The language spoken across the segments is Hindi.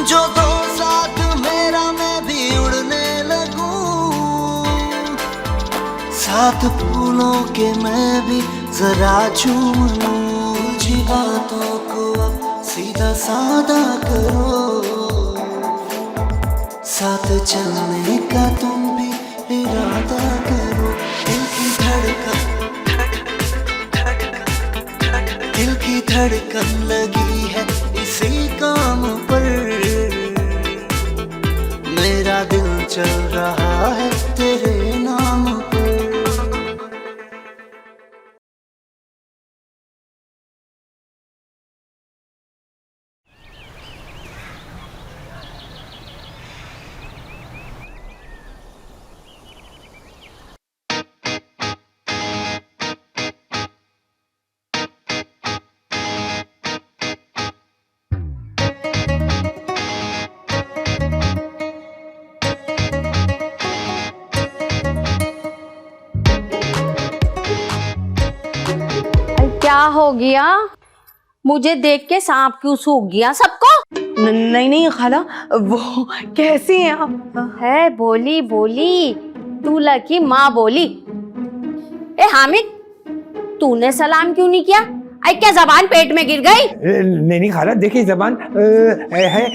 जो दो साथ मेरा मैं भी उड़ने लगूं, साथ फूलों के मैं भी जरा चूम लूं। जी बातों को अब सीधा सादा करो, साथ चलने का तुम भी इरादा करो। दिल की धड़कन लगी है इसी काम पर, मेरा दिल चल रहा है तेरे नाम पर। क्या हो गया? मुझे देख के सांप क्यों सूख गया सबको? नहीं नहीं खाला, वो कैसी हैं आप? है बोली बोली, दूल्हा की माँ बोली। ए हामिद, तूने सलाम क्यों नहीं किया? आई क्या जबान पेट में गिर गई? नहीं खाला, देखिए जबान है।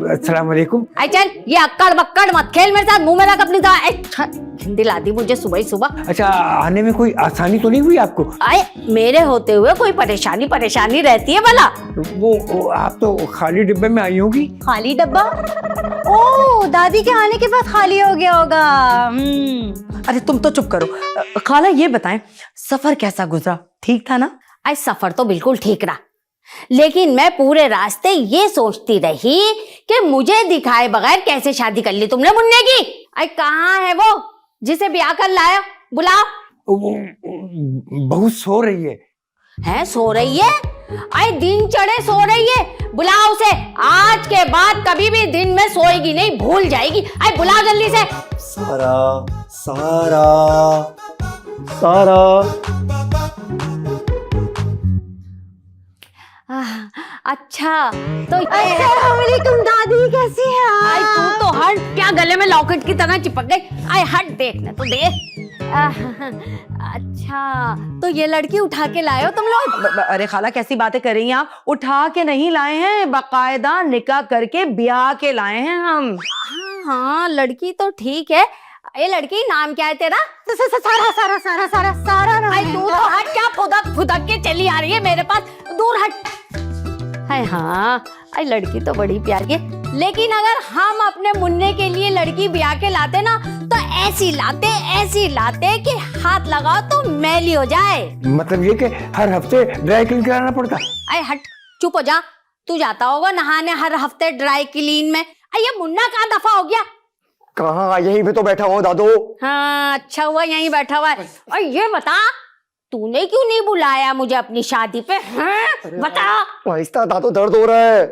अस्सलाम वालेकुम। आई चल, ये अक्कड़ बक्कड़ मत खेल मेरे साथ, मुंह में लग अपनी दवा। हिंदी ला दी मुझे सुबह ही सुबह। अच्छा, आने में कोई आसानी तो नहीं हुई आपको? आए, मेरे होते हुए कोई परेशानी रहती है भला? वो आप तो खाली डिब्बे में आई होगी। खाली डब्बा? ओ, दादी के आने के बाद खाली हो गया होगा। अरे तुम तो चुप करो। खाला ये बताएं, सफर कैसा गुजरा? ठीक था ना? आई सफर तो बिल्कुल ठीक रहा, लेकिन मैं पूरे रास्ते ये सोचती रही कि मुझे दिखाए बगैर कैसे शादी कर ली तुमने मुन्ने की। आई कहाँ है वो जिसे ब्याह कर लाया? बुलाओ। बहुत सो रही है। है सो रही है? आई दिन चढ़े सो रही है, बुलाओ उसे। आज के बाद कभी भी दिन में सोएगी नहीं, भूल जाएगी। आई बुलाओ जल्दी से। सारा सारा सारा। अच्छा तो अस्सलामुअलैकुम दादी, कैसी हैं आप? आई तू तो हट, क्या गले में लॉकेट की तरह चिपक गई? आई हट, देखने तो दे। अच्छा तो ये लड़की उठा के लाए हो तुम लोग? अरे खाला कैसी बातें कर रही हैं आप? उठा के नहीं लाए हैं, बाकायदा निकाह करके ब्याह के लाए हैं हम। हाँ लड़की तो ठीक है। ये लड़की नाम क्या है तेरा? सारा सारा सारा सारा सारा नाम आई है। तू तो हट, क्या फुदक फुदक के चली आ रही है मेरे पास, दूर हट। है हाँ, आई लड़की तो बड़ी प्यारी है, लेकिन अगर हम अपने मुन्ने के लिए लड़की ब्याह के लाते ना तो ऐसी लाते कि हाथ लगाओ तो मैली हो जाए। मतलब ये कि हर हफ्ते ड्राई क्लीन कराना पड़ता? आई हट, चुप हो जा। तू जाता होगा नहाने हर हफ्ते ड्राई क्लीन में। आई ये मुन्ना कहाँ दफा हो गया? कहाँ, यहीं पे तो बैठा हुआ दादू। हाँ अच्छा हुआ यहीं बैठा हुआ है। और ये बता, तूने क्यों नहीं बुलाया मुझे अपनी शादी पे? हाँ? बता। आहिस्ता दादू, दर्द हो रहा है।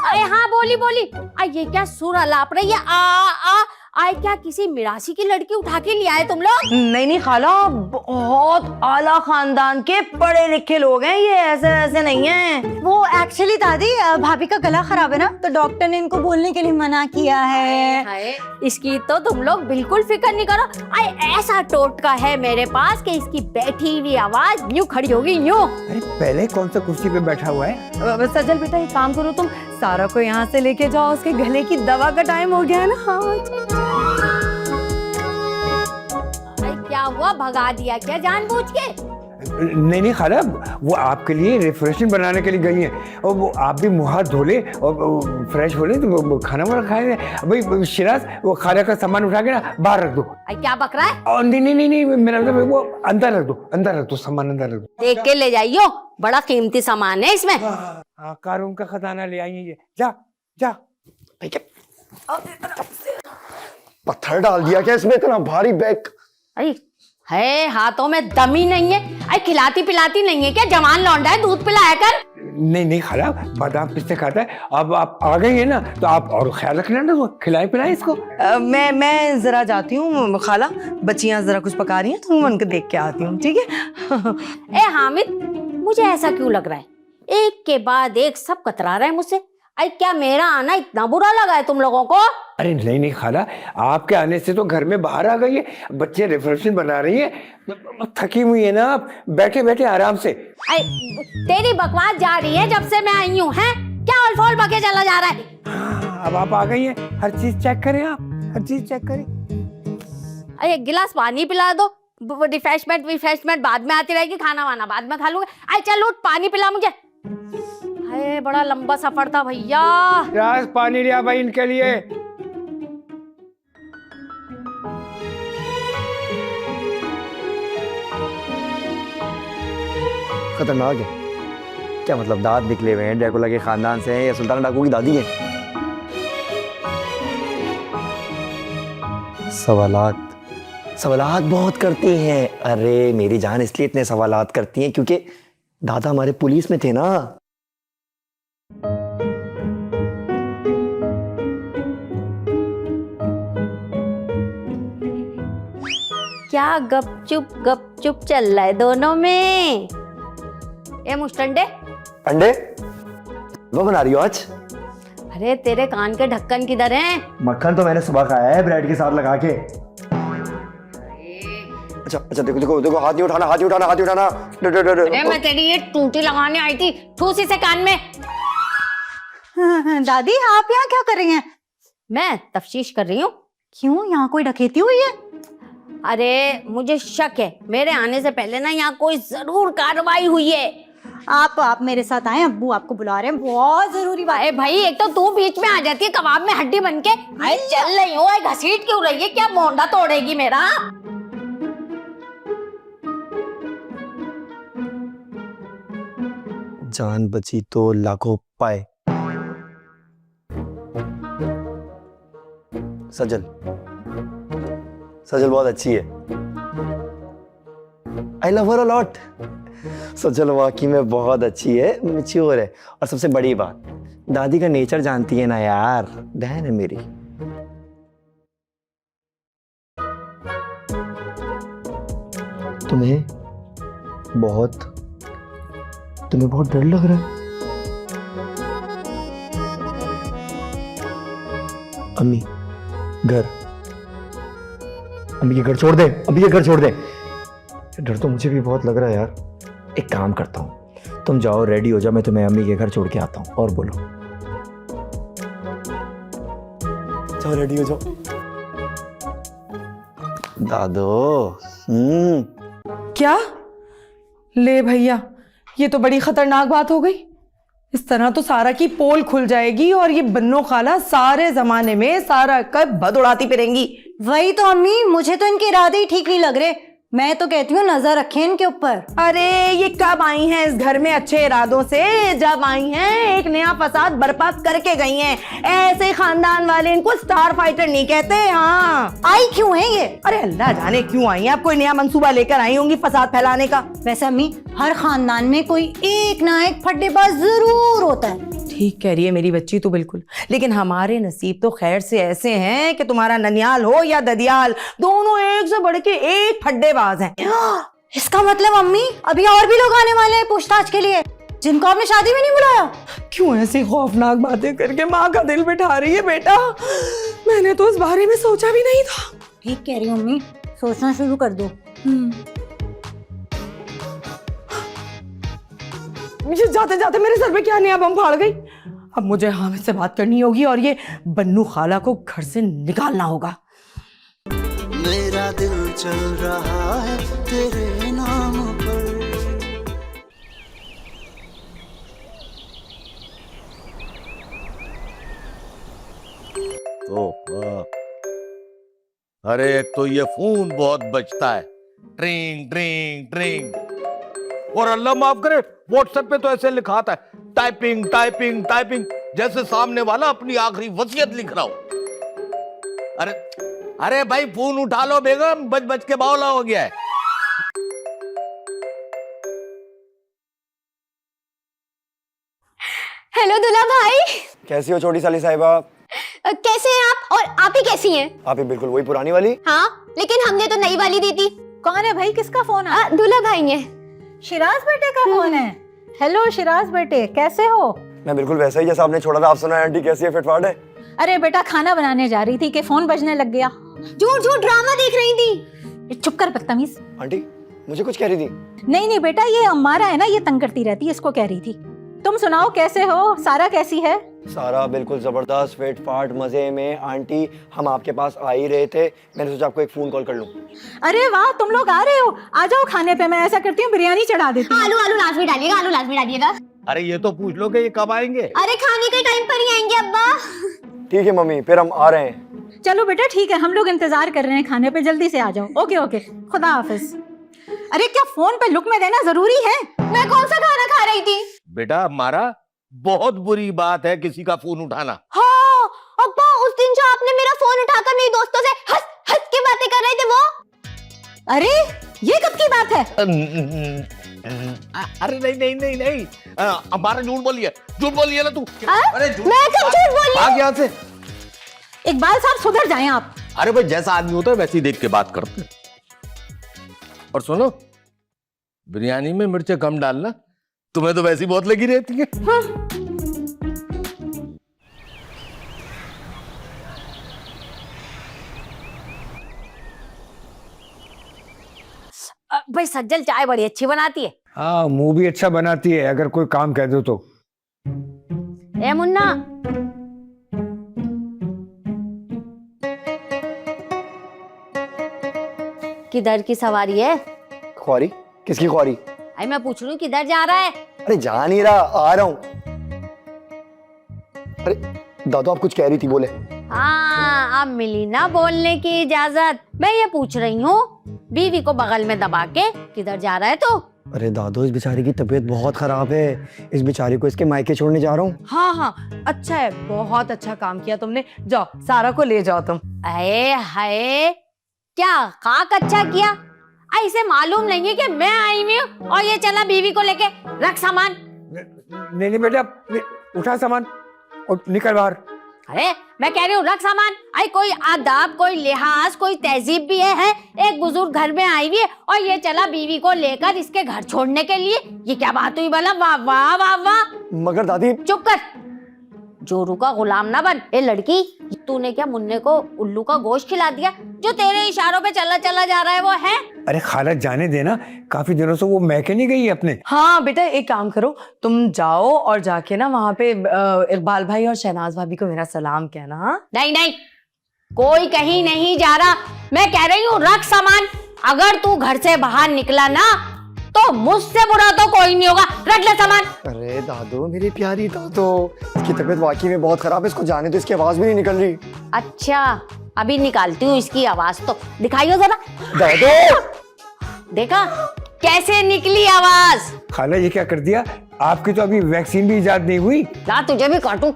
अरे हाँ बोली बोली। ये क्या सुर अलाप रही है? आ आए क्या किसी मिरासी की लड़की उठा के ले आए तुम लोग? नहीं नहीं खाला, बहुत आला खानदान के पढ़े लिखे लोग हैं ये, ऐसे ऐसे नहीं हैं। वो एक्चुअली दादी, भाभी का गला खराब है ना, तो डॉक्टर ने इनको बोलने के लिए मना किया है। हाय, इसकी तो तुम लोग बिल्कुल फिक्र नहीं करो। ऐसा टोटका है मेरे पास कि इसकी बैठी हुई आवाज यूं खड़ी होगी यूं। अरे पहले कौन सा कुर्सी पे बैठा हुआ है? सजल बेटा एक काम करो, तुम सारा को यहाँ से लेके जाओ, उसके गले की दवा का टाइम हो गया है ना। हाँ क्या हुआ, भगा दिया क्या जानबूझ के? नहीं खाला, वो आपके लिए रिफ्रेशमेंट बनाने के लिए गई हैं, और वो आप भी मुँह हाथ धो ले और फ्रेश हो ले तो वो खाना वाना खाए। भाई शिराज, वो खाने का सामान उठा के ना बाहर रख दो। क्या बक रहा है? और नहीं मेरा मतलब वो अंदर रख दो, सामान अंदर रख दो। देख के ले जाइयो, बड़ा कीमती सामान है इसमें। हाँ, कारों का खजाना ले आई है ये। जा। पत्थर डाल दिया क्या इसमें, इतना भारी बैग? अरे है, हाथों में दम ही नहीं है। अरे खिलाती पिलाती नहीं है क्या? जवान लौंडा है, दूध पिलाया कर। नहीं खाला, बादाम पिस्ते खाता है। अब आप आ गई है ना, तो आप और ख्याल रखना ना, वो खिलाए पिलाए इसको। मैं जरा जाती हूँ खाला, बच्चियाँ जरा कुछ पका रही हैं तो मैं उनको देख के आती हूँ, ठीक है? ए हामिद, मुझे ऐसा क्यों लग रहा है एक के बाद एक सब कतरा रहे हैं मुझसे? अरे क्या मेरा आना इतना बुरा लगा है तुम लोगों को? अरे नहीं नहीं खाला, आपके आने से तो घर में बाहर आ गई है, बच्चे रिफ्रेशमेंट बना रही है, थकी हुई है ना आप, बैठे बैठे आराम से। अरे तेरी बकवास जा रही है जब से मैं आई हूँ, हैं? क्या ऑल बके चला जा रहा है? हाँ, अब आप आ गई हैं, हर चीज चेक करें, आप हर चीज चेक करें। अरे एक गिलास पानी पिला दो, रिफ्रेशमेंट बाद में आती रहेगी, खाना वाना बाद में खा लूंगा। अरे चल उठ, पानी पिला मुझे। अरे बड़ा लंबा सफर था भैया। राज पानी लिया भाई इनके लिए। खतरनाक है। क्या मतलब दांत निकले हुए हैं, ड्रैकुला के खानदान से हैं या सुल्तान डाकू की दादी है? सवालात बहुत करती हैं। अरे मेरी जान इसलिए इतने सवालात करती हैं क्योंकि दादा हमारे पुलिस में थे ना। क्या गपचुप चल रहा है दोनों में? ए मुस्टंडे, अंडे वो बना रही हो आज? अरे तेरे कान के ढक्कन किधर हैं? मक्खन तो मैंने सुबह खाया है ब्रेड के साथ लगा के। अच्छा देखो देखो देखो, हाथ नहीं उठाना, हाथ नहीं उठाना, हाथ नहीं उठाना। अरे मैं तेरी ये टूटी लगाने आई थी, ठूस इसे कान में। दादी आप यहाँ क्या कर रही हैं? मैं तफ्तीश कर रही हूँ। क्यों, यहाँ कोई डकैती हुई है? अरे मुझे शक है, मेरे आने से पहले ना यहाँ कोई जरूर कार्रवाई हुई है। आप मेरे साथ आए, अब्बू आपको बुला रहे हैं, बहुत जरूरी बात। अरे भाई, एक तो तू बीच में आ जाती है कबाब में हड्डी बन के। अरे चल रही हो, घसीट क्यों रही है? क्या मोंडा तोड़ेगी मेरा? जान बची तो लाखों पाए। सजल बहुत अच्छी है। I love her a lot. सजल वाकई में बहुत अच्छी है, मैच्योर है, और सबसे बड़ी बात, दादी का नेचर जानती है ना यार, बहन है मेरी। तुम्हें बहुत डर लग रहा है? अम्मी के घर छोड़ दे, अम्मी के घर छोड़ दे। डर तो मुझे भी बहुत लग रहा है यार। एक काम करता हूँ, तुम जाओ रेडी हो जाओ, मैं तुम्हें अम्मी के घर छोड़ के आता हूँ। और बोलो, जाओ रेडी हो जाओ। दादो। क्या? ले भैया, ये तो बड़ी खतरनाक बात हो गई। इस तरह तो सारा की पोल खुल जाएगी और ये बन्नो खाला सारे जमाने में सारा का बद उड़ाती फिरेंगी। वही तो अम्मी, मुझे तो इनके इरादे ही ठीक नहीं लग रहे। मैं तो कहती हूँ नजर रखें इनके ऊपर। अरे ये कब आई हैं इस घर में अच्छे इरादों से? जब आई हैं एक नया फसाद बर्पा करके गई हैं। ऐसे खानदान वाले इनको स्टार फाइटर नहीं कहते। हाँ, आई क्यों है ये? अरे अल्लाह जाने क्यों आई हैं। आप कोई नया मंसूबा लेकर आई होंगी फसाद फैलाने का। वैसे अम्मी, हर खानदान में कोई एक ना एक फड्डेबाज जरूर होता है। ठीक कह रही है मेरी बच्ची तो बिल्कुल, लेकिन हमारे नसीब तो खैर से ऐसे हैं कि तुम्हारा ननियाल हो या ददियाल, दोनों एक से बढ़ के एक फड्डेबाज हैं। इसका मतलब अम्मी, अभी और भी लोग आने वाले हैं पूछताछ के लिए, जिनको आपने शादी में नहीं बुलाया। क्यों ऐसी खौफनाक बातें करके माँ का दिल बिठा रही है बेटा? मैंने तो इस बारे में सोचा भी नहीं था। ठीक कह रही हूँ अम्मी, सोचना शुरू कर दो। मुझे जाते जाते मेरे सर पे क्या नया बम फाड़ गई। अब मुझे हामिद से बात करनी होगी और ये बन्नू खाला को घर से निकालना होगा। मेरा दिल चल रहा है तेरे नाम पर। अरे एक तो ये फोन बहुत बजता है, ट्रिंग ट्रिंग ट्रिंग। और अल्लाह माफ करे, व्हाट्सएप पे तो ऐसे लिखा आता है टाइपिंग टाइपिंग टाइपिंग, जैसे सामने वाला अपनी आखिरी वसीयत लिख रहा हो। अरे भाई फोन उठा लो बेगम, बज बज के बावला हो गया है। हेलो दूल्हा भाई, कैसी हो छोटी साली साहिबा? कैसे हैं आप? और आप ही कैसी हैं? आप ही बिल्कुल वही पुरानी वाली। हाँ, लेकिन हमने तो नई वाली दी थी। कौन है भाई, किसका फोन है? दूल्हा भाई ने। शिराज बेटे का फोन है। हेलो शिराज बेटे, कैसे हो? मैं बिल्कुल वैसा ही जैसा आपने छोड़ा था। आप सुना आंटी कैसी है, फिटफाट है? अरे बेटा खाना बनाने जा रही थी कि फोन बजने लग गया। झूठ झूठ ड्रामा देख रही थी। चुप कर बदतमीज। आंटी मुझे कुछ कह रही थी? नहीं बेटा, ये अम्मारा है ना, ये तंग करती रहती है, इसको कह रही थी। तुम सुनाओ कैसे हो? सारा कैसी है? सारा बिल्कुल जबरदस्त, फिटफाट, मजे में। आंटी हम आपके पास आ ही रहे थे, मैंने सोचा आपको एक फोन कॉल कर लूं। अरे वाह, तुम लोग आ रहे हो, आ जाओ खाने पे। मैं ऐसा करती हूँ, बिरयानी चढ़ा देती हूँ। आलू आलू लाजमी डालिएगा, आलू लाजमी डालिएगा। अरे ये तो पूछ लो कि ये कब आएंगे। अरे खाने के टाइम पर ही आएंगे अब्बा। ठीक है मम्मी, फिर हम आ रहे हैं। चलो बेटा ठीक है, हम लोग इंतजार कर रहे हैं खाने पे, जल्दी से आ जाओ। ओके ओके, खुदा हाफिज। अरे क्या फोन पे लुक में देना जरूरी है? मैं कौन सा खाना खा रही थी? बेटा हमारा बहुत बुरी बात है किसी का फोन उठाना। हाँ अब्बा, उस दिन जो आपने मेरा फोन उठाकर मेरी दोस्तों से हंस हंस के बातें कर रहे थे वो। अरे ये कब की बात है? अरे नहीं हमारा झूठ बोलिए ना तू। अरे मैं कब झूठ बोली? भाग यहाँ से। इकबाल साहब सुधर जाएं आप। अरे भाई जैसा आदमी होता है वैसे ही देख के बात करते हैं। और सुनो, बिरयानी में मिर्चें कम डालना, तुम्हें तो वैसी बहुत लगी रहती है। भाई सज्जल चाय बड़ी अच्छी बनाती है। हाँ, मुंह भी अच्छा बनाती है अगर कोई काम कह दो तो। ए मुन्ना, किधर की सवारी है? ख्वारी? किसकी ख्वारी? आई मैं पूछ रही हूँ किधर जा रहा है? अरे जा नहीं रहा, आ रहा हूँ। अरे दादू आप कुछ कह रही थी, बोले। हाँ, अब मिली ना बोलने की इजाजत। मैं ये पूछ रही हूँ बीवी को बगल में दबा के किधर जा रहा है तो? अरे दादू इस बेचारी की तबीयत बहुत खराब है, इस बेचारी को इसके मायके छोड़ने जा रहा हूँ। हाँ हाँ, अच्छा है, बहुत अच्छा काम किया तुमने। जाओ सारा को ले जाओ तुम। अरे हाय, क्या खाक अच्छा किया। ऐसे मालूम नहीं है कि मैं आई हुई हूँ और ये चला बीवी को लेके। रख सामान। नहीं बेटा, उठा सामान और निकल बाहर। अरे मैं कह रही हूँ रख सामान। आई कोई आदाब, कोई लिहाज, कोई तहजीब भी है? एक बुजुर्ग घर में आई हुई है और ये चला बीवी को लेकर इसके घर छोड़ने के लिए। ये क्या बात हुई भला? वाह वाह वाह वाह। मगर दादी। चुप कर, जोरू का गुलाम ना बन। ए लड़की, तूने क्या मुन्ने को उल्लू का गोश्त खिला दिया? जो तेरे इशारों पे चला चला जा रहा है वो है? अरे खाला जाने देना, काफी दिनों से वो मैके नहीं गई है अपने। हाँ बेटा, एक काम करो, तुम जाओ और जाके ना वहाँ पे इकबाल भाई और शहनाज भाभी को मेरा सलाम कहना। हाँ? नहीं, कोई कहीं नहीं जा रहा। मैं कह रही हूँ रख सामान। अगर तू घर से बाहर निकला ना तो मुझसे बुरा तो कोई नहीं होगा। रख ले सामान। अरे दादू, मेरी प्यारी दादू, इसकी तबीयत वाकई में बहुत खराब है, इसको जाने तो इसकी आवाज भी नहीं निकल रही। अच्छा, अभी निकालती हूँ इसकी आवाज तो। दिखाइयो जरा। दादू देखा कैसे निकली आवाज? खाला ये क्या कर दिया? आपकी तो अभी वैक्सीन भी इजाद नहीं हुई। ला तुझे भी काटूं।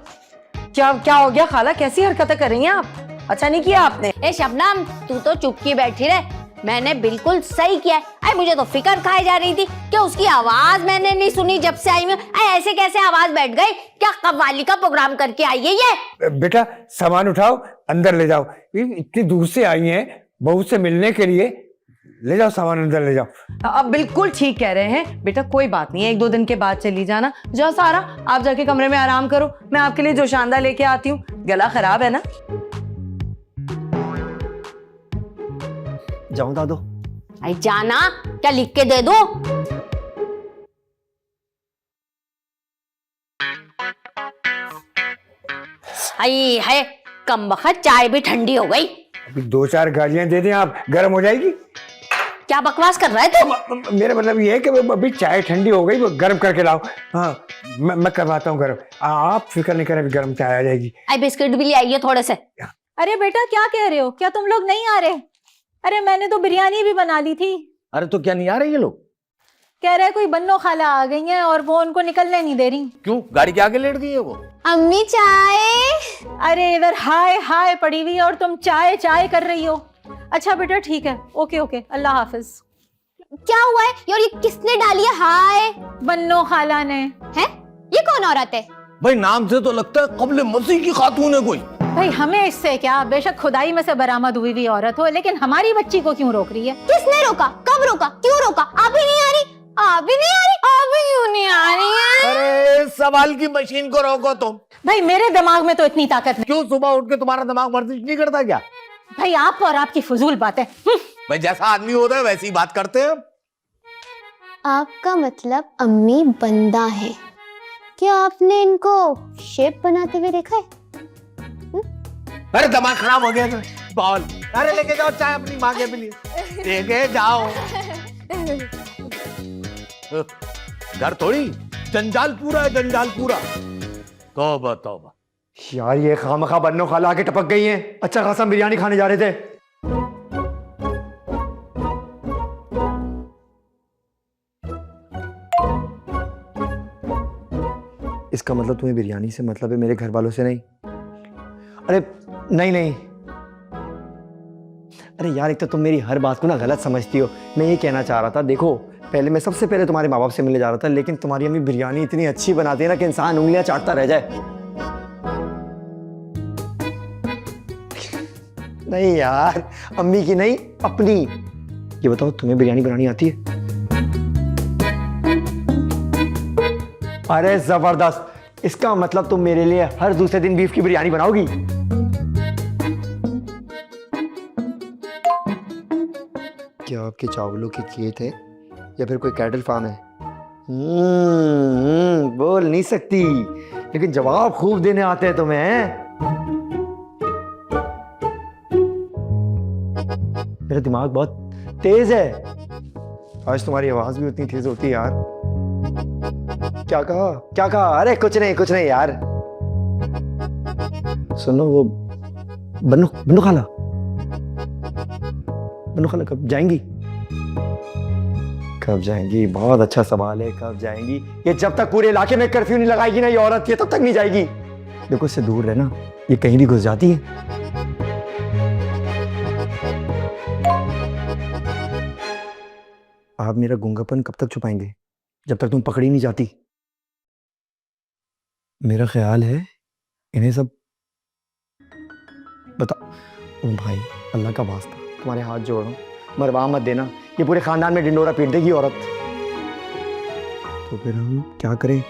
क्या हो गया खाला? कैसी हरकतें कर रही हैं आप? अच्छा नहीं किया आपने। ए शबनम, तू तो चुप की बैठी रहे। मैंने बिल्कुल सही किया है। अरे मुझे तो फिक्र खाई जा रही थी कि उसकी आवाज मैंने नहीं सुनी जब से आई हूँ। ऐसे कैसे आवाज बैठ गई? क्या कव्वाली का प्रोग्राम करके आई है ये? बेटा सामान उठाओ, अंदर ले जाओ। इतनी दूर से आई हैं बहू से मिलने के लिए, ले जाओ सामान अंदर ले जाओ। अब बिल्कुल ठीक कह रहे हैं बेटा, कोई बात नहीं है, 1-2 दिन के बाद चली जाना। जाओ सारा, आप जाके कमरे में आराम करो, मैं आपके लिए जोशानदा लेके आती हूँ। गला खराब है ना? जाऊं दादू? आई जाना, क्या लिख के दे दो? आई है कम वक्त, चाय भी ठंडी हो गई। अभी 2-4 गालियां दे दें आप, गर्म हो जाएगी। क्या बकवास कर रहा है तू? मेरा मतलब ये है कि अभी चाय ठंडी हो गई, वो गर्म करके लाओ। हाँ मैं करवाता हूँ गर्म। आप फिक्र नहीं करें, अभी गर्म चाय आ जाएगी। आई बिस्किट भी ले आइए थोड़े से। अरे बेटा क्या कह रहे हो? क्या तुम लोग नहीं आ रहे? अरे मैंने तो बिरयानी भी बना ली थी। अरे तो क्या नहीं आ रहे ये लोग? कह रहे कोई बन्नो खाला आ गई हैं और वो उनको निकलने नहीं दे रही। क्यों, गाड़ी के आगे लेट गई है वो? अम्मी चाय। अरे इधर हाय हाय पड़ी हुई है और तुम चाय चाय कर रही हो। अच्छा बेटा ठीक है, ओके ओके, अल्लाह हाफिज। क्या हुआ है? और ये किसने डाली है हाय? बन्नो खाला ने। है? ये कौन औरत है? भाई नाम से तो लगता है कब्ल मसीह की खातून है कोई। भाई हमें इससे क्या, बेशक खुदाई में से बरामद हुई हुई औरत हो, लेकिन हमारी बच्ची को क्यों रोक रही है? किसने रोका? कब रोका? क्यों रोका? आप ही नहीं आ रही? आप भी नहीं आ रही? आप भी क्यों नहीं आ रही है? अरे कमाल की मशीन को रोको तुम। भाई मेरे दिमाग में तो इतनी ताकत नहीं। क्यों सुबह उठ के तुम्हारा दिमाग वर्जिश नहीं करता क्या? भाई आप और आपकी फजूल बातें। भाई जैसा आदमी होता है वैसी बात करते हैं। आपका मतलब अम्मी बंदा है? क्या आपने इनको शेप बनाते हुए देखा है? अरे दिमाग खराब हो गया था। बॉल, अरे लेके जाओ चाय अपनी माँ के लिए, लेके जाओ। घर थोड़ी, जंजाल पूरा है, जंजाल पूरा। तौबा तौबा। यार ये खामखा बन्नो खाला आके टपक गई हैं। अच्छा खासा बिरयानी खाने जा रहे थे। इसका मतलब तुम्हें बिरयानी से मतलब है, मेरे घर वालों से नहीं? अरे नहीं नहीं, अरे यार एक तो तुम मेरी हर बात को ना गलत समझती हो। मैं ये कहना चाह रहा था, देखो पहले मैं सबसे पहले तुम्हारे माँ बाप से मिलने जा रहा था, लेकिन तुम्हारी अम्मी बिरयानी इतनी अच्छी बनाती है ना कि इंसान उंगलियां चाटता रह जाए। नहीं यार, अम्मी की नहीं, अपनी। ये बताओ तुम्हें बिरयानी बनानी आती है? अरे जबरदस्त, इसका मतलब तुम मेरे लिए हर दूसरे दिन बीफ की बिरयानी बनाओगी। क्या आपके चावलों की खेत है या फिर कोई कैटल फार्म है? बोल नहीं सकती, लेकिन जवाब खूब देने आते हैं तुम्हें, हैं? मेरा दिमाग बहुत तेज है। आज तुम्हारी आवाज भी उतनी तेज होती है यार। क्या कहा, क्या कहा? अरे कुछ नहीं यार। सुनो वो बन्नू खाला कब जाएंगी? कब जाएंगी? बहुत अच्छा सवाल है, कब जाएंगी? ये जब तक पूरे इलाके में कर्फ्यू नहीं लगाएगी ना ये औरत, ये तब तक नहीं जाएगी। देखो इससे दूर रहना, ये कहीं भी घुस जाती है। आप मेरा गूंगापन कब तक छुपाएंगे? जब तक तुम पकड़ी नहीं जाती। मेरा ख्याल है इन्हें सब बता। ओ भाई अल्लाह का वास्ता, तुम्हारे हाथ जोड़ रहा हूं, मरवा मत देना, ये पूरे खानदान में डिंडोरा पीट देगी औरत। तो फिर हम क्या करें?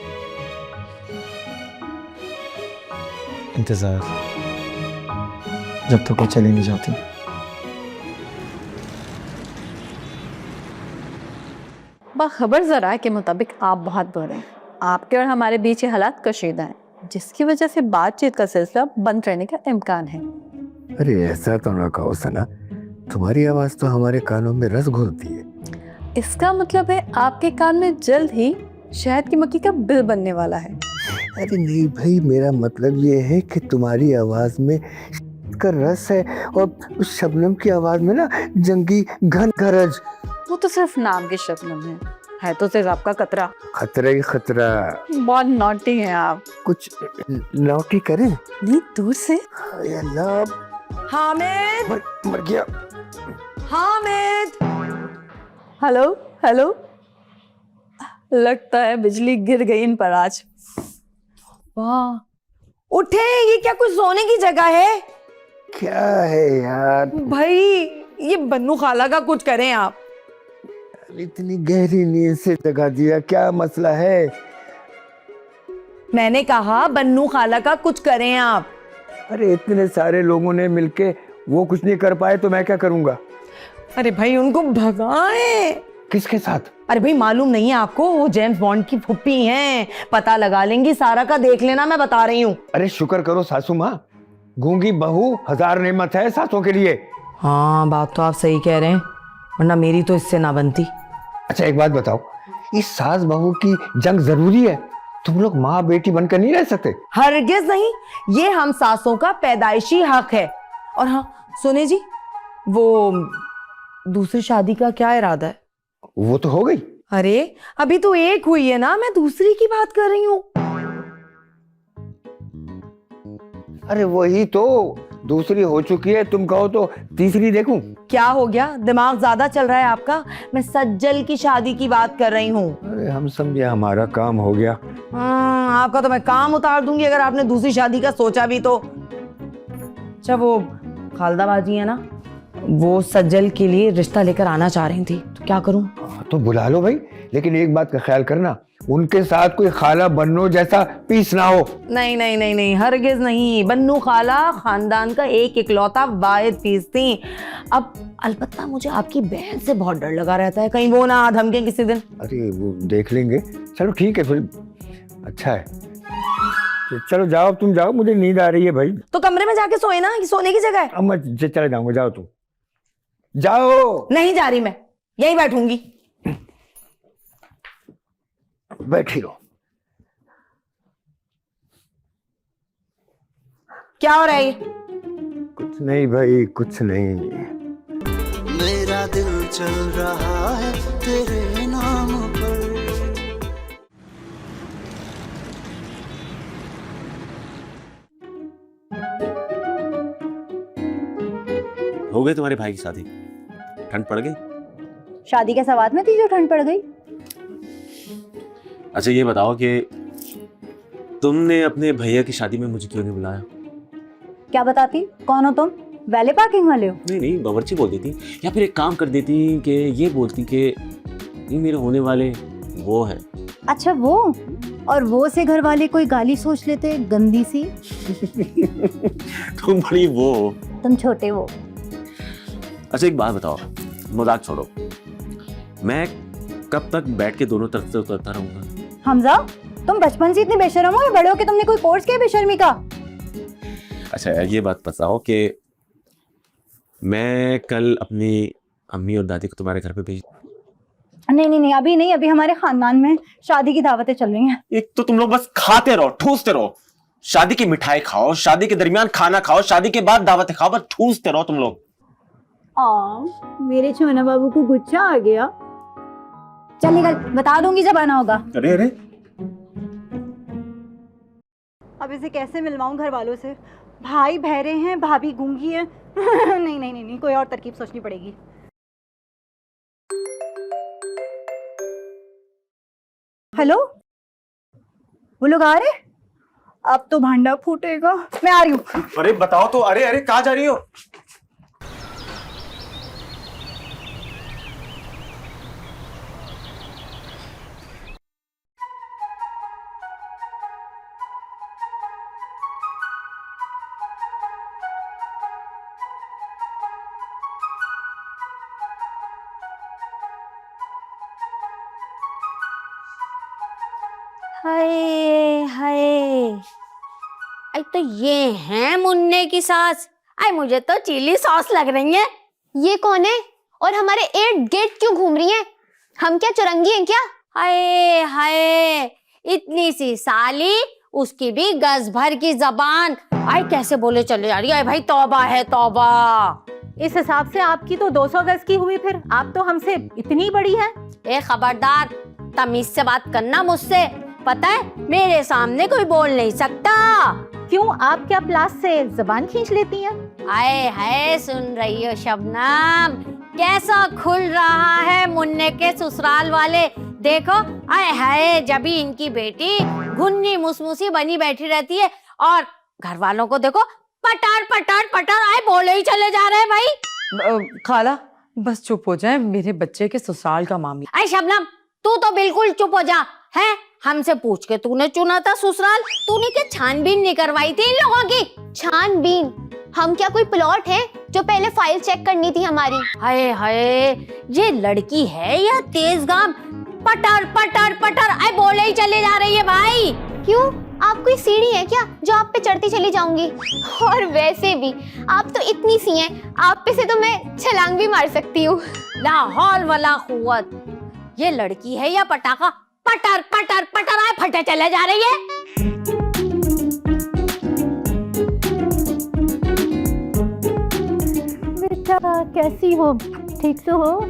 इंतजार, जब तक वो चली नहीं जाती। खबर जरा के मुताबिक आप बहुत बुरे हैं। आपके और हमारे बीच ये हालात कशीदा हैं, जिसकी वजह से बातचीत का सिलसिला बंद रहने का इम्कान है। अरे ऐसा तो ना कहो सना, तुम्हारी आवाज तो हमारे कानों में रस घोलती है। इसका मतलब है आपके कान में जल्द ही शहद की मक्खी का बिल बनने वाला है। अरे नहीं भाई, मेरा मतलब ये है कि तुम्हारी आवाज में का रस है और उस शबनम की आवाज में ना जंगी घन गरज। वो तो सिर्फ नाम की शबनम है तो सिर्फ आपका कतरा। खतरा ही खतरा। बहुत नॉटी हैं आप। कुछ नौटी करें? नहीं, दूर से। हामिद, मर गया। हामिद। हेलो हेलो, लगता है बिजली गिर गई इन पर आज। वाह, उठे, ये क्या कुछ सोने की जगह है? क्या है यार भाई ये बन्नू खाला का कुछ करें आप। इतनी गहरी नींद से जगा दिया, क्या मसला है? मैंने कहा बन्नू खाला का कुछ करें आप। अरे इतने सारे लोगों ने मिलके वो कुछ नहीं कर पाए तो मैं क्या करूंगा? अरे भाई उनको भगाएं। किसके साथ? अरे भाई मालूम नहीं है आपको, वो जेम्स बॉन्ड की फुप्पी हैं, पता लगा लेंगी सारा का, देख लेना, मैं बता रही हूँ। अरे शुक्र करो सासू माँ, गूंगी बहू हजार नेमत है सासों के लिए। हाँ बात तो आप सही कह रहे हैं, वरना मेरी तो इससे ना बनती। अच्छा एक बात बताओ, इस सास बहू की जंग जरूरी है? तुम लोग माँ बेटी बनकर नहीं रह सकते? हरगिज नहीं, ये हम सासों का पैदाइशी हक है। और हाँ सुने जी, वो दूसरी शादी का क्या इरादा है? वो तो हो गई। अरे अभी तो एक हुई है ना, मैं दूसरी की बात कर रही हूँ। अरे वही तो, दूसरी हो चुकी है, तुम कहो तो तीसरी देखूं? क्या हो गया, दिमाग ज्यादा चल रहा है आपका? मैं सज्जल की शादी की बात कर रही हूँ। अरे हम समझे हमारा काम हो गया। आपका तो मैं काम उतार दूंगी अगर आपने दूसरी शादी का सोचा भी तो। अच्छा वो खालदा बाजी है ना, वो सज्जल के लिए रिश्ता लेकर आना चाह रही थी, तो क्या करूं? तो बुला लो भाई, लेकिन एक बात का ख्याल करना, उनके साथ कोई खाला बन्नो जैसा पीस ना हो। नहीं नहीं नहीं नहीं, हरगिज नहीं। बन्नू खाला खानदान का एक इकलौता वाहिद पीस थी। अब अलबत्ता मुझे आपकी बहन से बहुत डर लगा रहता है, कहीं वो ना धमके किसी दिन। अरे वो देख लेंगे, चलो ठीक है फिर, अच्छा है। तो चलो जाओ, तुम जाओ, मुझे नींद आ रही है भाई। तो कमरे में जाके सोए ना, कि सोने की जगह है? अब मैं चले जाऊंगा, जाओ तुम जाओ। नहीं जा रही मैं, यहीं बैठूंगी। बैठी रहो। क्या हो रहा है ये? कुछ नहीं भाई, कुछ नहीं। मेरा दिल चल रहा है तेरे नाम पर। हो गई तुम्हारे भाई की शादी? ठंड पड़ गई? शादी के सवाद में थी जो ठंड पड़ गई। अच्छा ये बताओ कि तुमने अपने भैया की शादी में मुझे क्यों नहीं बुलाया? क्या बताती, कौन हो तुम? वैले पार्किंग वाले हो? नहीं नहीं, बावर्ची बोल देती, या फिर एक काम कर देती कि ये बोलती कि ये मेरे होने वाले वो है। अच्छा वो, और वो से घर वाले कोई गाली सोच लेते गंदी सी। तुम बड़ी वो हो। तुम छोटे वो। अच्छा एक बात बताओ, मजाक छोड़ो, मैं कब तक बैठ के दोनों तरफ से उतरता रहूंगा? हमजा, तुम बचपन से इतने बेशर्म हो या बड़े हो कि तुमने कोई कोर्स किया बेशर्मी का? अच्छा ये बात बताओ कि मैं कल अपनी अम्मी और दादी को तुम्हारे घर पे भेज। नहीं नहीं नहीं, अभी नहीं, अभी हमारे खानदान में शादी की दावतें चल रही हैं। एक तो तुम लोग बस खाते रहो, ठूसते रहो। शादी की मिठाई खाओ, शादी के दरमियान खाना खाओ, शादी के बाद दावतें खाओ, बस ठूसते रहो तुम लोग। मेरे छोना बाबू को गुस्सा आ गया। चल निकल, बता दूंगी जब आना होगा। अरे अरे अब इसे कैसे मिलवाऊं घर वालों से? भाई बहरे हैं, भाभी गूंगी है। नहीं नहीं नहीं नहीं, कोई और तरकीब सोचनी पड़ेगी। हेलो, वो लोग आ रहे? अब तो भांडा फूटेगा। मैं आ रही हूँ। अरे बताओ तो, अरे अरे कहाँ जा रही हो? हाय हाय, आई तो ये है मुन्ने की सास। आई मुझे तो चिली सॉस लग रही है। ये कौन है और हमारे इर्द गिर्द क्यों घूम रही हैं? हम क्या चुरंगी हैं क्या? हाय हाय, इतनी सी साली, उसकी भी गज भर की जबान। आई कैसे बोले चले जा रही है भाई, तौबा है तौबा। इस हिसाब से आपकी तो 200 गज की हुई, फिर आप तो हमसे इतनी बड़ी हैं। ए खबरदार, तमीज से बात करना मुझसे, पता है मेरे सामने कोई बोल नहीं सकता। क्यों, आप क्या प्लास से जबान खींच लेती हैं? आए हाय, सुन रही हो शबनम, कैसा खुल रहा है मुन्ने के ससुराल वाले। देखो आए हाय, जब भी इनकी बेटी घुन्नी मुसमुसी बनी बैठी रहती है और घर वालों को देखो पटार पटार पटार आए बोले ही चले जा रहे हैं भाई। खाला बस चुप हो जाए, मेरे बच्चे के ससुराल का मामला। आए शबनम, तू तो बिल्कुल चुप हो जा। है हमसे पूछ के तूने चुना था ससुराल? तूने क्या छानबीन नहीं करवाई थी इन लोगों की? छानबीन? हम क्या कोई प्लॉट है जो पहले फाइल चेक करनी थी हमारी? हाय हाय, ये लड़की है या तेज गाम, पटर पटर पटर आए बोले ही चले जा रही है भाई। क्यों, आप कोई सीढ़ी है क्या जो आप पे चढ़ती चली जाऊंगी? और वैसे भी आप तो इतनी सी हैं, आप पे से तो मैं छलांग भी मार सकती हूँ। लाहौल वाला कुव्वत, ये लड़की है या पटाखा, पटर पटर पटर आए फटे चले जा रही है। बेटा कैसी हो, ठीक तो हो?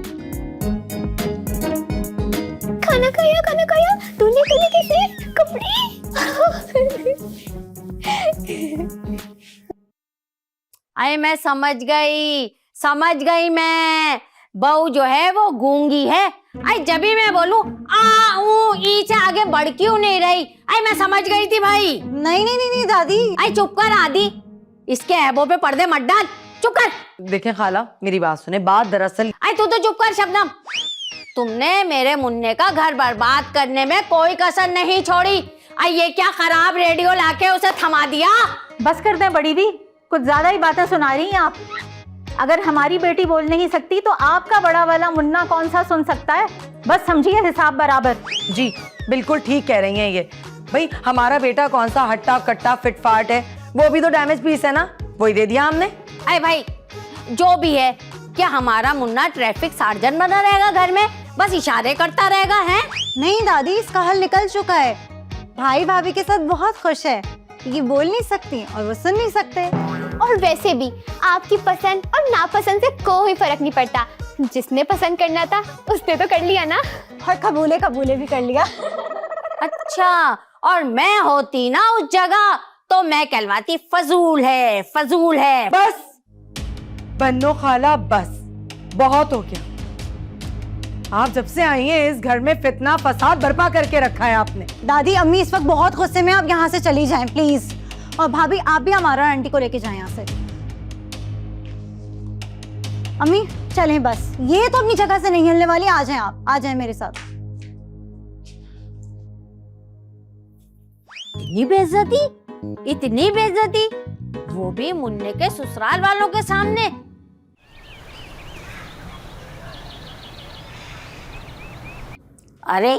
खाना खाया तूने कैसे कपड़े? अरे मैं समझ गई मैं, बहू जो है वो गूंगी है। आई जब भी मैं बोलूं आ ऊ ई से आगे बढ़ क्यों नहीं रही? आई मैं समझ गई थी भाई। नहीं नहीं नहीं, नहीं दादी। आई चुप कर आदि, इसके ऐबों पे पर्दे मत डाल, चुप कर। देखें खाला, मेरी बात सुने, बात दरअसल। आई तू तो चुप कर शबनम। तुमने मेरे मुन्ने का घर बर्बाद करने में कोई कसर नहीं छोड़ी। ये क्या खराब रेडियो लाके उसे थमा दिया। बस कर दें बड़ी दी, कुछ ज्यादा ही बातें सुना रही हैं आप। अगर हमारी बेटी बोल नहीं सकती तो आपका बड़ा वाला मुन्ना कौन सा सुन सकता है। बस समझिए हिसाब बराबर। जी बिल्कुल ठीक कह रही हैं ये। भाई हमारा बेटा कौन सा हट्टा कट्टा फिटफाट है, वो भी तो डैमेज पीस है ना, वही दे दिया हमने। अरे भाई जो भी है, क्या हमारा मुन्ना ट्रैफिक सार्जन बना रहेगा घर में, बस इशारे करता रहेगा है? नहीं दादी, इसका हल निकल चुका है। भाई भाभी के साथ बहुत खुश है, ये बोल नहीं सकती और वो सुन नहीं सकते। और वैसे भी आपकी पसंद और नापसंद से कोई फर्क नहीं पड़ता। जिसने पसंद करना था उसने तो कर लिया ना, और कबूले कबूले भी कर लिया। अच्छा, और मैं होती ना उस जगह तो मैं कहलवाती फजूल है, फजूल है। बस बन्नो खाला, बस बहुत हो गया। आप जब से आई हैं इस घर में फितना फसाद बर्पा करके रखा है आपने। दादी अम्मी इस वक्त बहुत गुस्से में, आप यहाँ से चली जाएं प्लीज। और भाभी आप भी हमारा आंटी को लेके जाएं यहाँ से। अम्मी चलें बस, ये तो अपनी जगह से नहीं हिलने वाली। आ जाएं आप, आ जाएं मेरे साथ। इतनी बेइज्जती, इतनी बेइज्जती, वो भी मुन्ने के ससुराल वालों के सामने। अरे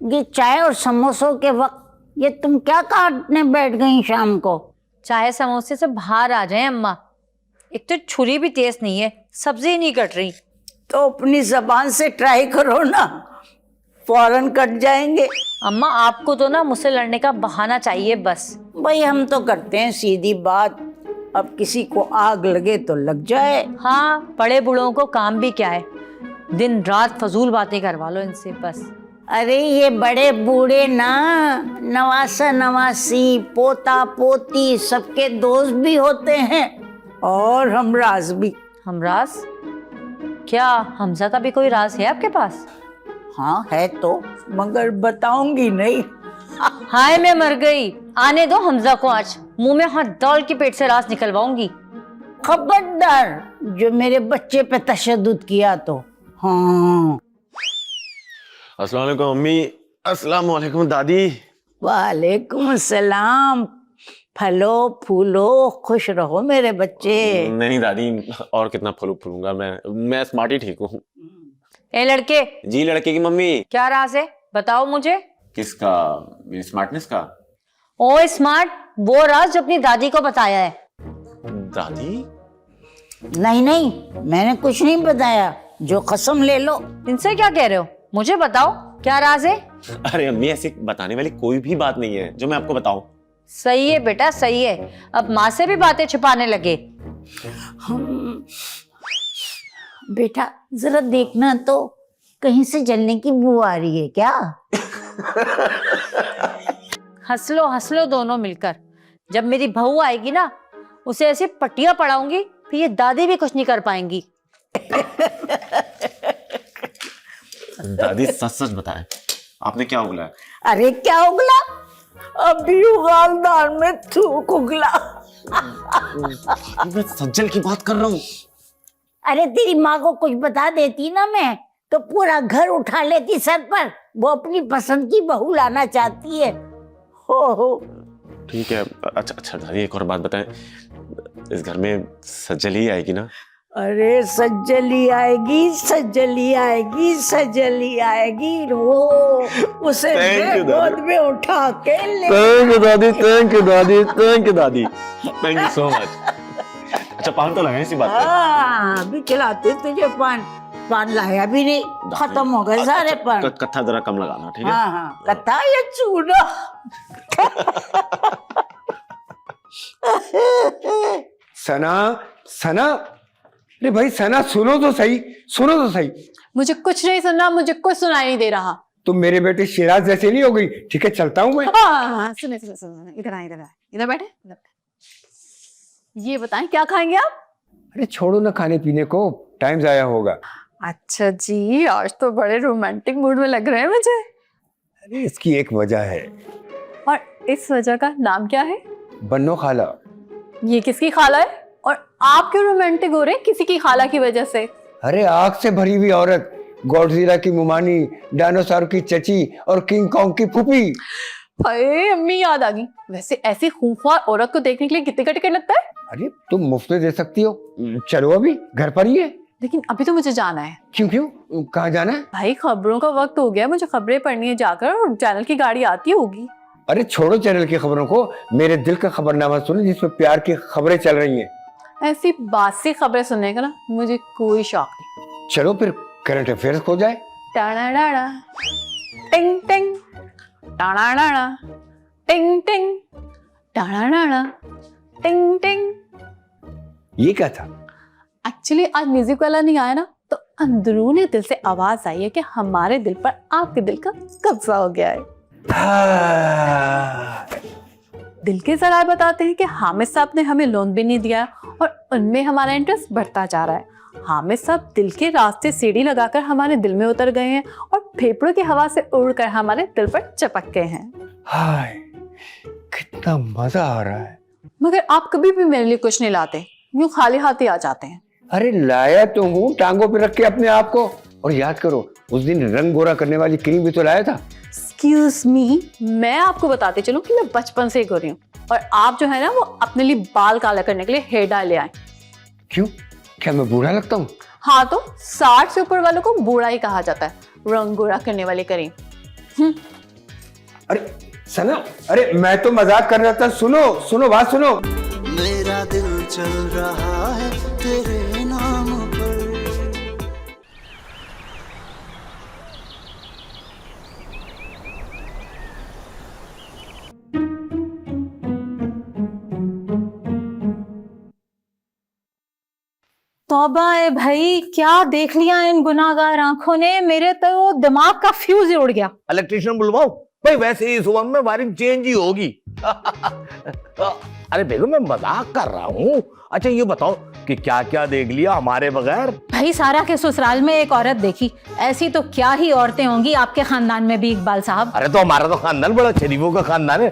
ये चाय और समोसों के वक्त ये तुम क्या काटने बैठ गई शाम को? चाहे समोसे से बाहर आ जाए अम्मा, एक तो छुरी भी तेज नहीं है, सब्जी नहीं कट रही। तो अपनी जबान से ट्राई करो ना, फौरन कट जाएंगे। अम्मा आपको तो ना मुझसे लड़ने का बहाना चाहिए बस। भाई हम तो करते हैं सीधी बात, अब किसी को आग लगे तो लग जाए। हाँ, बड़े बूढ़ों को काम भी क्या है, दिन रात फजूल बातें करवा लो इनसे बस। अरे ये बड़े बूढ़े ना नवासा नवासी पोता पोती सबके दोस्त भी होते हैं, और हमराज भी। हमराज? क्या हमजा का भी कोई राज है आपके पास? हाँ है तो, मगर बताऊंगी नहीं। हाय मैं मर गई, आने दो हमजा को, आज मुंह में हाथ डाल के पेट से राज निकलवाऊंगी। खबरदार जो मेरे बच्चे पे तशद्दुद किया तो। हाँ। अस्सलाम वालेकुम अम्मी। अस्सलाम वालेकुम दादी। वालेकुम सलाम। फलो फूलो खुश रहो मेरे बच्चे। नहीं दादी, और कितना फूलूंगा मैं स्मार्ट ही ठीक हूँ। ए लड़के। जी लड़के की मम्मी। क्या राज है बताओ मुझे। किसका? मेरी स्मार्टनेस का? ओ स्मार्ट, वो राज जो अपनी दादी को बताया है। दादी? नहीं नहीं, मैंने कुछ नहीं बताया, जो कसम ले लो। इनसे क्या कह रहे हो, मुझे बताओ क्या राज है। अरे अम्मी ऐसी बताने वाली कोई भी बात नहीं है जो मैं आपको बताऊं। सही है बेटा सही है, अब माँ से भी बातें छुपाने लगे। बेटा जरा देखना तो, कहीं से जलने की बू आ रही है क्या? हंस लो दोनों मिलकर। जब मेरी बहू आएगी ना, उसे ऐसी पट्टियां पड़ाऊंगी फिर ये दादी भी कुछ नहीं कर पाएंगी। दादी सच सच बताएं, आपने क्या उगला? अरे क्या उगला? अभी उगालदार में थूक उगला। मैं सज्जल की बात कर रहा हूँ। अरे तेरी माँ को कुछ बता देती ना मैं, तो पूरा घर उठा लेती सर पर। वो अपनी पसंद की बहू लाना चाहती है। हो ठीक है। अच्छा दादी एक और बात बताएं, इस घर में सज्जल ही आएगी ना? अरे सज्जली आएगी, सज्जली आएगी, सज्जली आएगी। वो उसे गोद में उठा के ले। थैंक यू दादी, थैंक यू दादी, थैंक यू दादी, थैंक यू सो मच। अच्छा पान तो लगाए इसी बात पे। हाँ अभी खिलाते तुझे पान। पान लाया भी नहीं, खत्म हो गए सारे पान। कत्था जरा कम लगाना ठीक है? हाँ हाँ, कत्था या चूना। सना, सना, अरे भाई सना सुनो तो सही, सुनो तो सही। मुझे कुछ नहीं सुनना, मुझे कुछ सुनाई नहीं दे रहा। तुम मेरे बेटे शिराज जैसे नहीं हो गई। ठीक है चलता हूँ मैं। हाँ, सुने इधर बैठे। ये बताएं क्या खाएंगे आप? अरे छोड़ो ना खाने पीने को, टाइम जाया होगा। अच्छा जी, आज तो बड़े रोमांटिक मूड में लग रहे हैं मुझे। अरे इसकी एक वजह है। और इस वजह का नाम क्या है? बन्नो खाला। ये किसकी खाला है? और आप क्यों रोमांटिक हो रहे हैं किसी की खाला की वजह से? अरे आग से भरी हुई औरत गॉडजिला की मुमानी, डायनासोर की चची और किंग कॉन्ग की फूफी। अरे अम्मी याद आ गई। वैसे ऐसी खूंखार औरत को देखने के लिए कितने का टिकट लगता है? अरे तुम मुफ्त में दे सकती हो, चलो अभी घर पर ही है। लेकिन अभी तो मुझे जाना है। क्यों क्यों, कहाँ जाना है? भाई खबरों का वक्त हो गया, मुझे खबरें पढ़नी है जाकर, और चैनल की गाड़ी आती होगी। अरे छोड़ो चैनल की खबरों को, मेरे दिल का खबरनामा सुनो जिसमें प्यार की खबरें चल रही हैं। ऐसी बासी खबरें सुनने का ना मुझे कोई शौक नहीं। चलो फिर करंट अफेयर्स हो जाए। टाड़ा टिंग टिंग, टाड़ा टिंग टिंग, टाड़ा टिंग टिंग। ये क्या था? एक्चुअली आज म्यूजिक वाला नहीं आया ना, तो अंदरूनी दिल से आवाज आई है कि हमारे दिल पर आपके दिल का कब्जा हो गया है। दिल के जराए बताते हैं कि हामिद साहब ने हमें लोन भी नहीं दिया और उनमें हमारा इंटरेस्ट बढ़ता जा रहा है। हामिद साहब दिल के रास्ते सीढ़ी लगाकर हमारे दिल में उतर गए हैं और फेफड़ों की हवा से उड़कर हमारे दिल पर चपक गए हैं। हाय, कितना मजा आ रहा है। मगर आप कभी भी मेरे लिए कुछ नहीं लाते, यूं खाली हाथ ही आ जाते हैं। अरे लाया तो हूँ टांगों पे रख के अपने आप को। और याद करो, उस दिन रंग गोरा करने वाली क्रीम भी तो लाया था। Excuse me, मैं आपको बताते चलूं कि मैं बचपन से ही गोरी हूँ और आप जो है ना वो अपने लिए बाल काला करने के लिए हेयर डाई ले आए। क्यों, क्या मैं बूढ़ा लगता हूँ? हाँ, तो 60 से ऊपर वालों को बूढ़ा ही कहा जाता है, रंग गोरा करने वाली क्रीम। अरे सना, अरे मैं तो मजाक कर रहा था। सुनो सुनो, बात सुनो। मेरा दिल चल रहा है तेरे नाम पर। तौबा है भाई, क्या देख लिया इन गुनाहगार आंखों ने, मेरे तो दिमाग का फ्यूज ही उड़ गया। इलेक्ट्रिशियन बुलवाओ भाई, वैसे ही सुबह में वायरिंग चेंज ही होगी। अरे बेगम मैं मजाक कर रहा हूँ। अच्छा ये बताओ कि क्या क्या देख लिया हमारे बगैर? भाई सारा के ससुराल में एक औरत देखी, ऐसी तो क्या ही औरतें होंगी आपके खानदान में भी इकबाल साहब। अरे तो हमारा तो खानदान बड़ा शरीफों का खानदान है।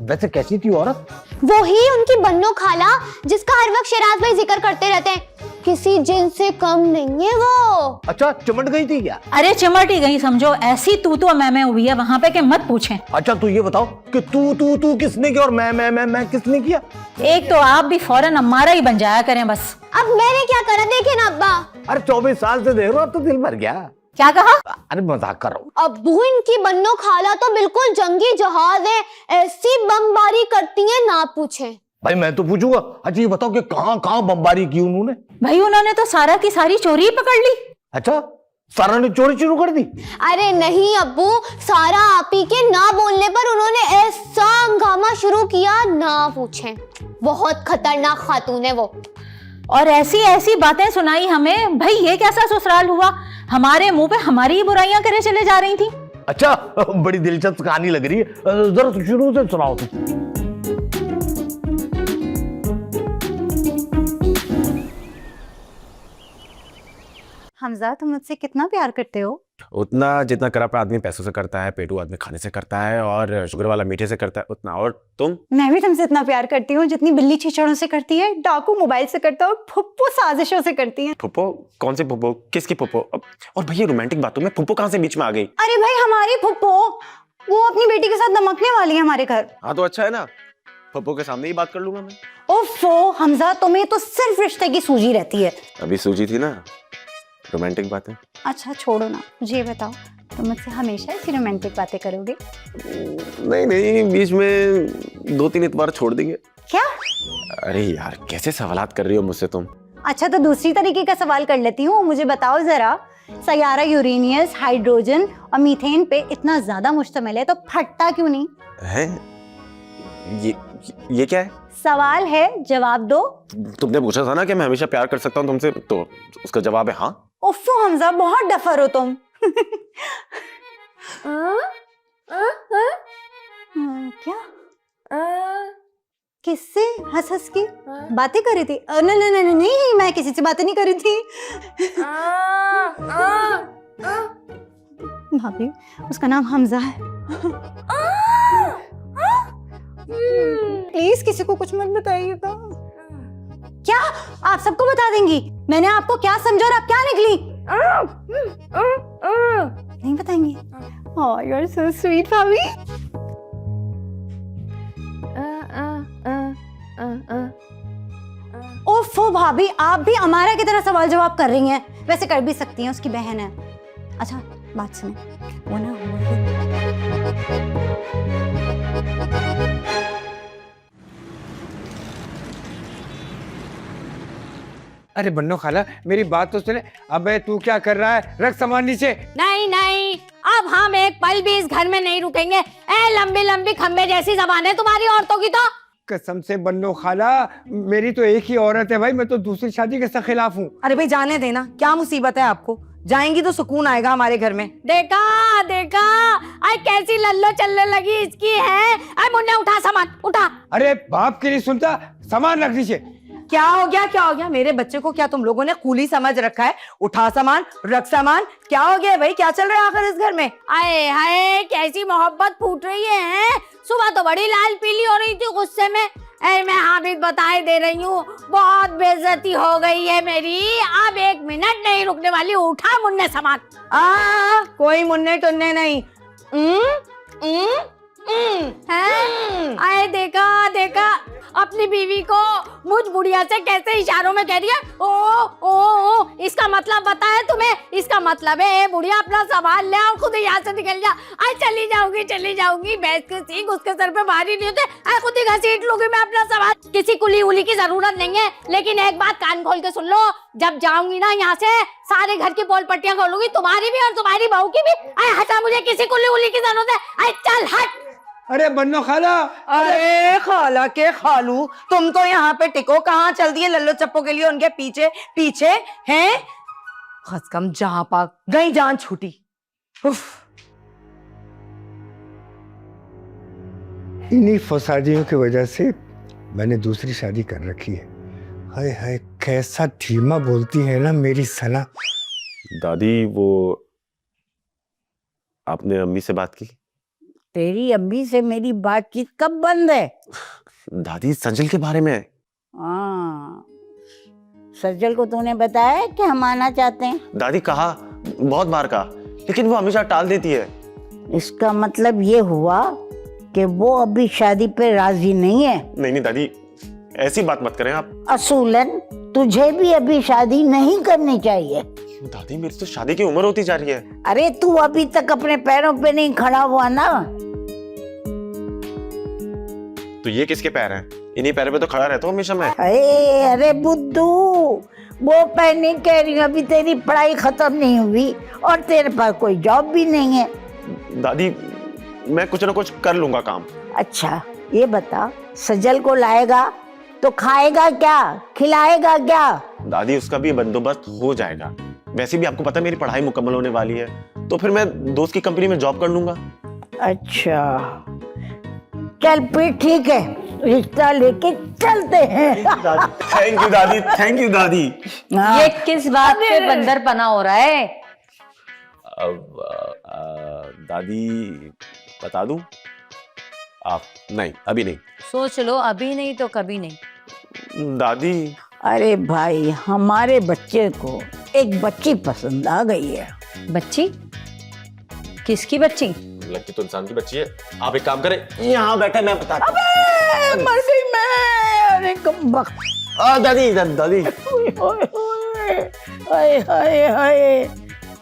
वैसे कैसी थी औरत? वो ही उनकी बन्नो खाला जिसका हर वक्त शराज भाई जिक्र करते रहते हैं, किसी जिन से कम नहीं है वो। अच्छा चिमट गई थी क्या? अरे चिमट ही गई समझो, ऐसी तू तो मैं हुई है वहां पे कि मत पूछें। अच्छा तू ये बताओ कि तू किसने किया और मैं किसने किया? एक तो आप भी फौरन हमारा ही बन जाया करें बस। अब मैंने क्या करा देखे ना अब्बा। अरे 24 साल से देख रहा हूँ, अब तो दिल भर गया। क्या कहा? अरे मजाक कर रहा हूँ। अब्बू इनकी बन्नो खाला तो बिल्कुल जंगी जहाज है, ऐसी बमबारी करती है ना पूछे। भाई मैं तो पूछूंगा। अच्छा ये बताओ कि कहाँ बमबारी की उन्होंने? भाई उन्होंने तो सारा की सारी चोरी पकड़ ली। अच्छा सारा ने चोरी शुरू कर दी? अरे नहीं अब्बू, सारा आप ही के ना बोलने पर उन्होंने ऐसा हंगामा शुरू किया ना पूछे। बहुत खतरनाक खातून है वो। और ऐसी ऐसी बातें सुनाई हमें। भाई ये कैसा ससुराल हुआ, हमारे मुंह पे हमारी ही बुराइयां करे चले जा रही थी। अच्छा बड़ी दिलचस्प कहानी लग रही है, जरा शुरू से सुनाओ तुम। हमजा, तुम मुझसे कितना प्यार करते हो? उतना जितना करापा आदमी पैसों से करता है, पेटू आदमी खाने से करता है, और शुगर वाला मीठे से करता है उतना। और तुम? मैं भी तुमसे इतना प्यार करती हूँ जितनी बिल्ली छीछड़ों से करती है, डाकू मोबाइल से करता है और फुप्पो साजिशों से करती है। फुप्पो? कौन सी फुप्पो, किसकी फुप्पो? और भैया रोमांटिक बातों में फुप्पो कहाँ से बीच में आ गई? अरे भाई हमारी फुप्पो, वो अपनी बेटी के साथ दमकने वाली है हमारे घर। हाँ तो अच्छा है ना, फुप्पो के सामने ही बात कर लूंगा मैं। ओफो हमजा, तुम्हें तो सिर्फ रिश्ते की सूजी रहती है। अभी सूझी थी ना रोमांटिक बातें। अच्छा छोड़ो ना, मुझे ये बताओ, तुम मुझसे हमेशा ऐसी रोमांटिक बातें करोगे? नहीं, बीच में 2-3 इतवार छोड़ देंगे। क्या? अरे यार कैसे सवालात कर रही हो मुझसे तुम। अच्छा तो दूसरी तरीके का सवाल कर लेती हूँ, मुझे बताओ जरा, सयारा यूरेनियस, हाइड्रोजन और मीथेन पे इतना ज्यादा मुश्तमिल है तो फटता क्यों नहीं है? ये क्या है? सवाल है, जवाब दो। तुमने पूछा था ना कि मैं हमेशा प्यार कर सकता हूँ तुमसे, तो उसका जवाब है हाँ। उफ्फो हमजा, बहुत डफर हो तुम। क्या? किससे हंस हंस के बातें कर रही थी? नहीं, मैं किसी से बातें नहीं कर रही थी। भाभी, उसका नाम हमजा है। प्लीज किसी को कुछ मत बताइएगा। क्या आप सबको बता देंगी? मैंने आपको क्या समझा और आप क्या निकली? नहीं बताएंगे? Oh, you're so sweet, भाभी. ओफो भाभी, आप भी अमारा की तरह सवाल जवाब कर रही हैं. वैसे कर भी सकती हैं, उसकी बहन है. अच्छा बात सुने, वो ना अरे बन्नो खाला मेरी बात तो सुने। अबे तू क्या कर रहा है? रख सामान नीचे। नहीं नहीं, अब हम एक पल भी इस घर में नहीं रुकेंगे। ए लंबी लंबी खंबे जैसी जबान है तुम्हारी औरतों की तो। कसम से बन्नो खाला, मेरी तो एक ही औरत है भाई, मैं तो दूसरी शादी के खिलाफ हूँ। अरे भाई जाने देना, क्या मुसीबत है आपको? जाएंगी तो सुकून आएगा हमारे घर में। देखा देखा, आई कैसी लल्लो चलने लगी इसकी है। आई मुन्ने उठा सामान, उठा। अरे बाप की नहीं सुनता, सामान रख नीचे। क्या हो गया, क्या हो गया? मेरे बच्चे को क्या तुम लोगों ने कूली समझ रखा है? उठा सामान, रख सामान। क्या हो गया भाई, क्या चल रहा है आखिर इस घर में? आए हाय, कैसी मोहब्बत फूट रही है। सुबह तो बड़ी लाल पीली हो रही थी गुस्से में। ऐ मैं हामिद बताए दे रही हूँ, बहुत बेइज्जती हो गई है मेरी। अब एक मिनट नहीं रुकने वाली। उठा मुन्ने सामान। कोई मुन्ने टुन्ने नहीं। आए देखा देखा, अपनी बीवी को मुझ बुढ़िया से कैसे इशारों में कह रही है। ओ, इसका मतलब पता है तुम्हें? इसका मतलब है बुढ़िया अपना सामान ले और खुद यहाँ से निकल जा। आज चली जाऊंगी। भैंस के सींग उसके सर पे भारी नहीं होते। आज खुद ही घसीट लूंगी मैं अपना सामान। किसी कुली उली की जरूरत नहीं है। लेकिन एक बात कान खोल के सुन लो, जब जाऊंगी ना यहाँ से, सारे घर की पोल पट्टियां खोलूंगी, तुम्हारी भी और तुम्हारी बहू की भी। आए हटा, मुझे किसी कुली उली की जरूरत है। आए चल हट। अरे बन्नो खाला, अरे खाला के खालू, तुम तो यहाँ पे टिको। कहाँ चल दिए लल्लो चप्पो के लिए उनके पीछे पीछे हैं? खसकम जहां पाक गई जान छूटी। उफ। इन्हीं फसादियों की वजह से मैंने दूसरी शादी कर रखी है। हाय हाय, कैसा धीमा बोलती है ना मेरी सना। दादी, वो आपने अम्मी से बात की? तेरी अम्मी से मेरी बातचीत कब बंद है? दादी, सजल के बारे में। हाँ, सज्जल को तूने बताया कि हम आना चाहते हैं? दादी, कहा, बहुत बार कहा, लेकिन वो हमेशा टाल देती है। इसका मतलब ये हुआ कि वो अभी शादी पे राजी नहीं है? नहीं दादी, ऐसी बात मत करें आप। असूलन तुझे भी अभी शादी नहीं करनी चाहिए। दादी, मेरी तो शादी की उम्र होती जा रही है। अरे तू अभी तक अपने पैरों पे नहीं खड़ा हुआ ना। तो ये किसके पैर हैं? इन्हीं पैरों पे तो खड़ा रहता हूँ हमेशा मैं। अरे बुद्धू, वो पैर नहीं कह रही, अभी तेरी पढ़ाई खत्म नहीं हुई और तेरे पास कोई जॉब भी नहीं है। दादी, मैं कुछ ना कुछ कर लूंगा काम। अच्छा ये बता, सजल को लाएगा तो खाएगा क्या, खिलाएगा क्या? दादी, उसका भी बंदोबस्त हो जाएगा। वैसे भी आपको पता है मेरी पढ़ाई मुकम्मल होने वाली है, तो फिर मैं दोस्त की कंपनी में जॉब कर लूंगा। अच्छा चल फिर ठीक है, रिश्ता लेके चलते हैं। थैंक यू दादी, थैंक यू दादी। ये किस बात पे बंदर पना हो रहा है? दादी, बता दूं? आप नहीं, अभी नहीं। सोच लो, अभी नहीं तो कभी नहीं। दादी, अरे भाई, हमारे बच्चे को एक बच्ची पसंद आ गई है। बच्ची? किसकी बच्ची? लगती तो इंसान की बच्ची है। आप एक काम करें, यहाँ बैठे, मैं बताता हूँ। अबे मर गई मैं। अरे कमबख्त। दादी दादी, हाय हाय हाय,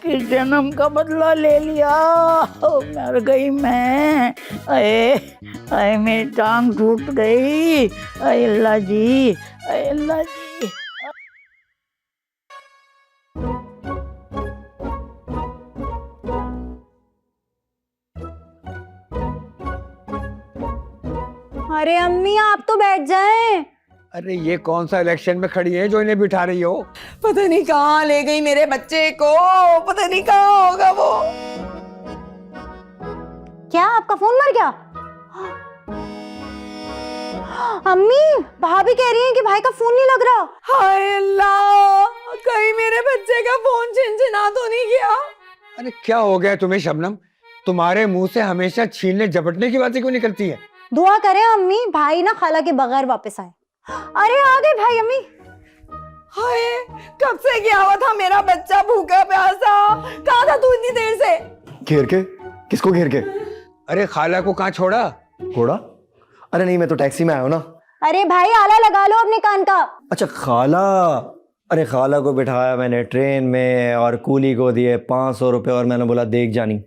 किस जन्म का बदला ले लिया। मर गई मैं। अरे मेरी टांग टूट गई। अरे अल्लाह जी, अरे अल्लाह जी। अरे अम्मी आप तो बैठ जाएं। अरे ये कौन सा इलेक्शन में खड़ी है जो इन्हें बिठा रही हो? पता नहीं कहाँ ले गई मेरे बच्चे को, पता नहीं कहाँ होगा वो। क्या आपका फोन मर गया? अम्मी, भाभी कह रही हैं कि भाई का फोन नहीं लग रहा। हाय अल्लाह, कहीं मेरे बच्चे का फोन छिनछिना तो नहीं गया? अरे क्या हो गया तुम्हें शबनम? तुम्हारे मुंह से हमेशा छीनने झपटने की बातें क्यों निकलती है? दुआ करें अम्मी, भाई ना खाला के बगैर वापस आए। अरे आ गए भाई। अम्मी हाय, कब से गया हुआ था मेरा बच्चा भूखा प्यासा? कहाँ था तू इतनी देर से? घेर के? किसको घेर के? अरे खाला को कहाँ छोड़ा? घोड़ा? अरे नहीं, मैं तो टैक्सी में आया हूँ ना। अरे भाई आला लगा लो अपने कान का। अच्छा खाला। अरे खाला को बिठाया मैंने ट्रेन में और कूली को दिए 500 रुपये और मैंने बोला देख जानी,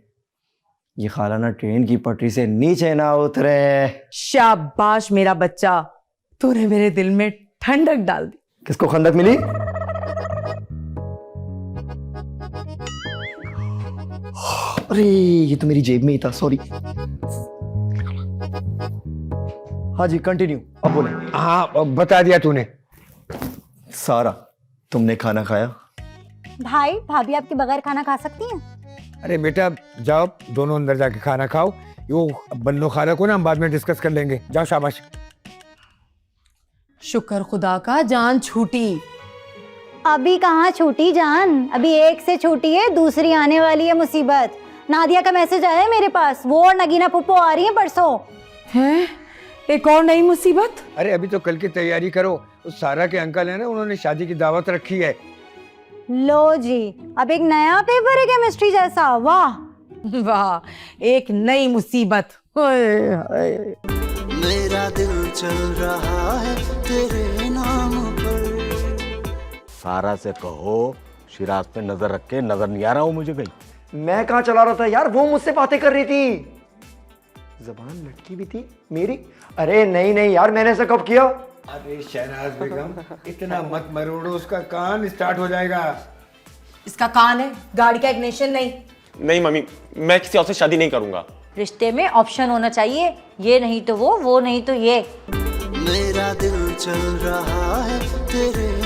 ये खाला ना ट्रेन की पटरी से नीचे ना उतरे। शाबाश मेरा बच्चा, तूने मेरे दिल में ठंडक डाल दी। किसको खंडक मिली? अरे ये तो मेरी जेब में ही था, सॉरी। हाँ जी कंटिन्यू, अब बोले। हाँ अब बता दिया तूने। सारा तुमने खाना खाया? भाई भाभी आपके बगैर खाना खा सकती हैं? अरे बेटा जाओ, दोनों अंदर जाके खाना खाओ। यो बन्नो खाला को ना हम बाद में डिस्कस कर लेंगे। जाओ शाबाश। शुक्र खुदा का जान छूटी। अभी कहाँ छूटी जान, अभी एक से छूटी है, दूसरी आने वाली है मुसीबत। नादिया का मैसेज आया है मेरे पास, वो और नगीना पुप्पो आ रही है परसों। हैं? एक और नई मुसीबत? अरे अभी तो कल की तैयारी करो। उस सारा के अंकल है ना, उन्होंने शादी की दावत रखी है। लो जी, अब एक नया पेपर है केमिस्ट्री जैसा। वाह वाह, एक नई मुसीबत। ओए, ओए। मेरा दिल चल रहा है तेरे नाम पर। सारा से कहो शिराज पे नजर रख के, नजर नहीं आ रहा हूं मुझे कहीं। मैं कहाँ चला रहा था यार, वो मुझसे बातें कर रही थी। जबान लटकी भी थी मेरी। अरे नहीं नहीं यार, मैंने ऐसा कब किया? अरे शहनाज बेगम इतना मत मरोड़ो, उसका कान स्टार्ट हो जाएगा। इसका कान है, गाड़ी का इग्निशन नहीं। नहीं मम्मी, मैं किसी और से शादी नहीं करूंगा। रिश्ते में ऑप्शन होना चाहिए, ये नहीं तो वो नहीं तो ये। मेरा दिल चल रहा है तेरे